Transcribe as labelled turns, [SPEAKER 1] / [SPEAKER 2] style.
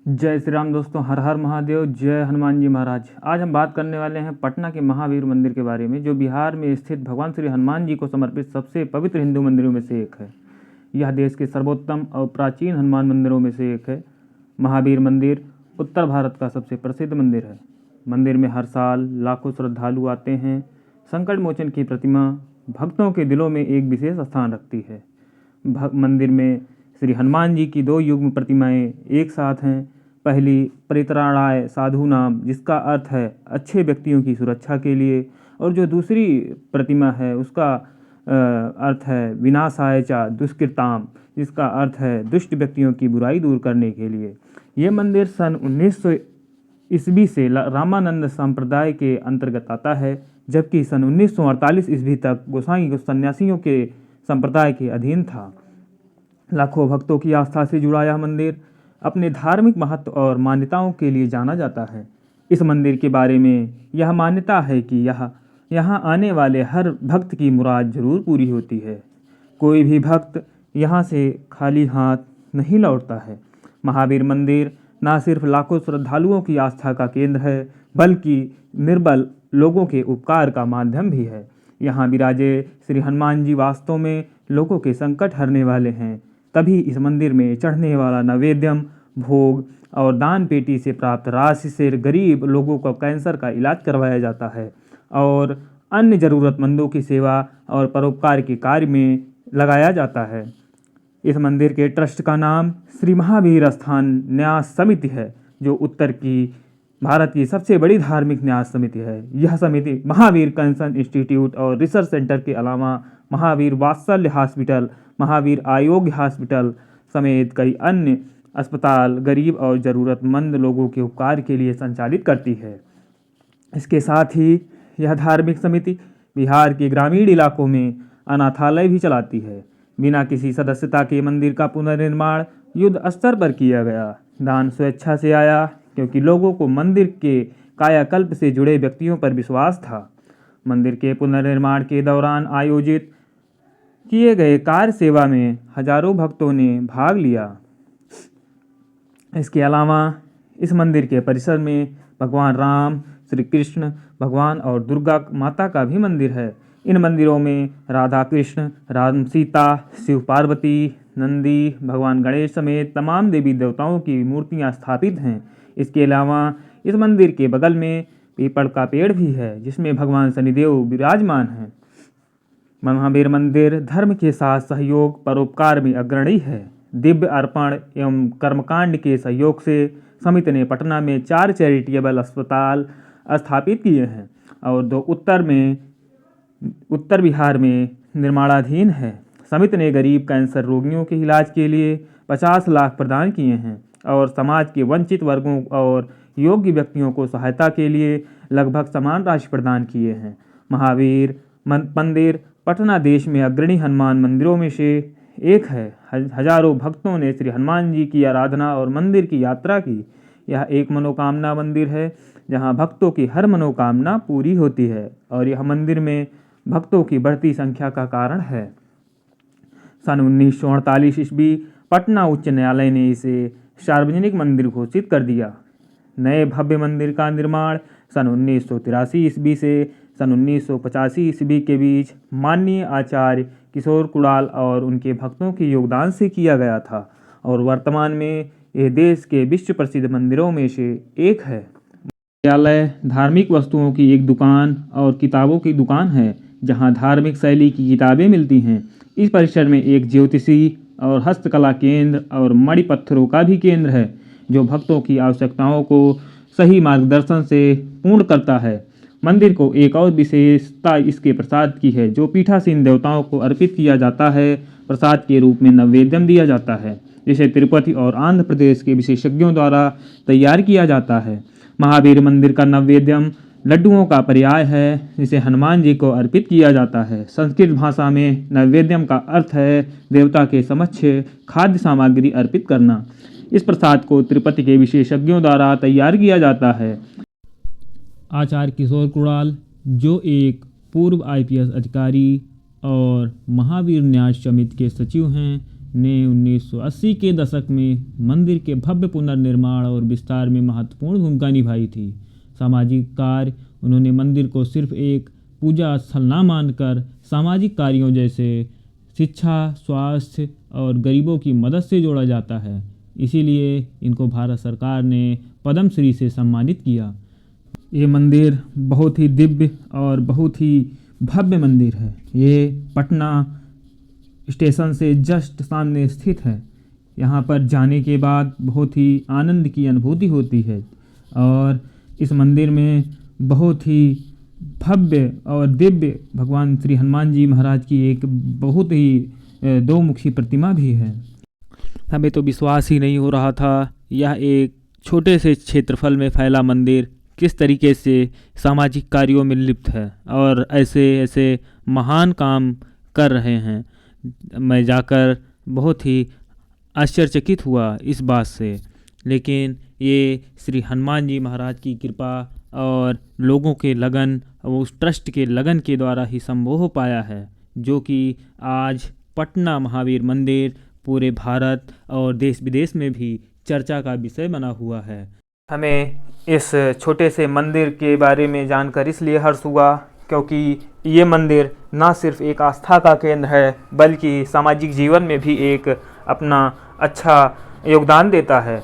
[SPEAKER 1] जय श्री राम दोस्तों, हर हर महादेव, जय हनुमान जी महाराज। आज हम बात करने वाले हैं पटना के महावीर मंदिर के बारे में, जो बिहार में स्थित भगवान श्री हनुमान जी को समर्पित सबसे पवित्र हिंदू मंदिरों में से एक है। यह देश के सर्वोत्तम और प्राचीन हनुमान मंदिरों में से एक है। महावीर मंदिर उत्तर भारत का सबसे प्रसिद्ध मंदिर है। मंदिर में हर साल लाखों श्रद्धालु आते हैं। संकट मोचन की प्रतिमा भक्तों के दिलों में एक विशेष स्थान रखती है। मंदिर में श्री हनुमान जी की दो युग्म प्रतिमाएं एक साथ हैं। पहली परित्राणाय साधु नाम, जिसका अर्थ है अच्छे व्यक्तियों की सुरक्षा के लिए, और जो दूसरी प्रतिमा है उसका अर्थ है विनाशाय च दुष्कृताम, जिसका अर्थ है दुष्ट व्यक्तियों की बुराई दूर करने के लिए। ये मंदिर सन 1900 ईस्वी से रामानंद संप्रदाय के अंतर्गत आता है, जबकि सन 1948 ईस्वी तक गोसाई सन्यासियों के संप्रदाय के अधीन था। लाखों भक्तों की आस्था से जुड़ा यह मंदिर अपने धार्मिक महत्व और मान्यताओं के लिए जाना जाता है। इस मंदिर के बारे में यह मान्यता है कि यहाँ आने वाले हर भक्त की मुराद जरूर पूरी होती है। कोई भी भक्त यहाँ से खाली हाथ नहीं लौटता है। महावीर मंदिर न सिर्फ लाखों श्रद्धालुओं की आस्था का केंद्र है, बल्कि निर्बल लोगों के उपकार का माध्यम भी है। यहाँ विराजे श्री हनुमान जी वास्तव में लोगों के संकट हरने वाले हैं। तभी इस मंदिर में चढ़ने वाला नैवेद्यम, भोग और दान पेटी से प्राप्त राशि से गरीब लोगों को कैंसर का इलाज करवाया जाता है और अन्य ज़रूरतमंदों की सेवा और परोपकार के कार्य में लगाया जाता है। इस मंदिर के ट्रस्ट का नाम श्री महावीर स्थान न्यास समिति है, जो उत्तर की भारत की सबसे बड़ी धार्मिक न्यास समिति है। यह समिति महावीर कंसन इंस्टीट्यूट और रिसर्च सेंटर के अलावा महावीर वात्सल्य हॉस्पिटल, महावीर आयोग्य हॉस्पिटल समेत कई अन्य अस्पताल गरीब और ज़रूरतमंद लोगों के उपकार के लिए संचालित करती है। इसके साथ ही यह धार्मिक समिति बिहार के ग्रामीण इलाकों में अनाथालय भी चलाती है। बिना किसी सदस्यता के मंदिर का पुनर्निर्माण युद्ध स्तर पर किया गया। दान स्वेच्छा से आया, क्योंकि लोगों को मंदिर के कायाकल्प से जुड़े व्यक्तियों पर विश्वास था। मंदिर के पुनर्निर्माण के दौरान आयोजित किए गए कार्य सेवा में हजारों भक्तों ने भाग लिया। इसके अलावा इस मंदिर के परिसर में भगवान राम, श्री कृष्ण भगवान और दुर्गा माता का भी मंदिर है। इन मंदिरों में राधा कृष्ण, राम सीता, शिव पार्वती, नंदी, भगवान गणेश समेत तमाम देवी देवताओं की मूर्तियां स्थापित हैं। इसके अलावा इस मंदिर के बगल में पीपल का पेड़ भी है, जिसमें भगवान शनिदेव विराजमान हैं। महावीर मंदिर धर्म के साथ सहयोग परोपकार में अग्रणी है। दिव्य अर्पण एवं कर्मकांड के सहयोग से समिति ने पटना में 4 चैरिटेबल अस्पताल स्थापित किए हैं और 2 उत्तर बिहार में निर्माणाधीन है। समिति ने गरीब कैंसर रोगियों के इलाज के लिए 50 लाख प्रदान किए हैं और समाज के वंचित वर्गों और योग्य व्यक्तियों को सहायता के लिए लगभग समान राशि प्रदान किए हैं। महावीर मंदिर पटना देश में अग्रणी हनुमान मंदिरों में से एक है। हजारों भक्तों ने श्री हनुमान जी की आराधना और मंदिर की यात्रा की। यह एक मनोकामना मंदिर है, जहां भक्तों की हर मनोकामना पूरी होती है और यह मंदिर में भक्तों की बढ़ती संख्या का कारण है। सन 1948 ईस्वी पटना उच्च न्यायालय ने इसे सार्वजनिक मंदिर घोषित कर दिया। नए भव्य मंदिर का निर्माण सन 1983 ईस्वी से सन 1985 ईस्वी के बीच माननीय आचार्य किशोर कुणाल और उनके भक्तों के योगदान से किया गया था और वर्तमान में यह देश के विश्व प्रसिद्ध मंदिरों में से एक है। न्यायालय धार्मिक वस्तुओं की एक दुकान और किताबों की दुकान है, जहां धार्मिक शैली की किताबें मिलती हैं। इस परिसर में एक ज्योतिषी और हस्तकला केंद्र और मणि पत्थरों का भी केंद्र है, जो भक्तों की आवश्यकताओं को सही मार्गदर्शन से पूर्ण करता है। मंदिर को एक और विशेषता इसके प्रसाद की है, जो पीठासीन देवताओं को अर्पित किया जाता है। प्रसाद के रूप में नैवेद्यम दिया जाता है, जिसे तिरुपति और आंध्र प्रदेश के विशेषज्ञों द्वारा तैयार किया जाता है। महावीर मंदिर का नैवेद्यम लड्डुओं का पर्याय है, जिसे हनुमान जी को अर्पित किया जाता है। संस्कृत भाषा में नैवेद्यम का अर्थ है देवता के समक्ष खाद्य सामग्री अर्पित करना। इस प्रसाद को तिरुपति के विशेषज्ञों द्वारा तैयार किया जाता है। आचार्य किशोर कुणाल, जो एक पूर्व IPS अधिकारी और महावीर न्यास समिति के सचिव हैं, ने 1980 के दशक में मंदिर के भव्य पुनर्निर्माण और विस्तार में महत्वपूर्ण भूमिका निभाई थी। सामाजिक कार्य: उन्होंने मंदिर को सिर्फ एक पूजा स्थल न मानकर सामाजिक कार्यों जैसे शिक्षा, स्वास्थ्य और गरीबों की मदद से जोड़ा जाता है। इसीलिए इनको भारत सरकार ने पद्मश्री से सम्मानित किया। ये मंदिर बहुत ही दिव्य और बहुत ही भव्य मंदिर है। ये पटना स्टेशन से जस्ट सामने स्थित है। यहाँ पर जाने के बाद बहुत ही आनंद की अनुभूति होती है और इस मंदिर में बहुत ही भव्य और दिव्य भगवान श्री हनुमान जी महाराज की एक बहुत ही दो मुखी प्रतिमा भी है। हमें तो विश्वास ही नहीं हो रहा था यह एक छोटे से क्षेत्रफल में फैला मंदिर किस तरीके से सामाजिक कार्यों में लिप्त है और ऐसे ऐसे महान काम कर रहे हैं। मैं जाकर बहुत ही आश्चर्यचकित हुआ इस बात से। लेकिन ये श्री हनुमान जी महाराज की कृपा और लोगों के लगन, उस ट्रस्ट के लगन के द्वारा ही संभव हो पाया है, जो कि आज पटना महावीर मंदिर पूरे भारत और देश विदेश में भी चर्चा का विषय बना हुआ है। हमें इस छोटे से मंदिर के बारे में जानकर इसलिए हर्ष हुआ क्योंकि ये मंदिर ना सिर्फ एक आस्था का केंद्र है बल्कि सामाजिक जीवन में भी एक अपना अच्छा योगदान देता है।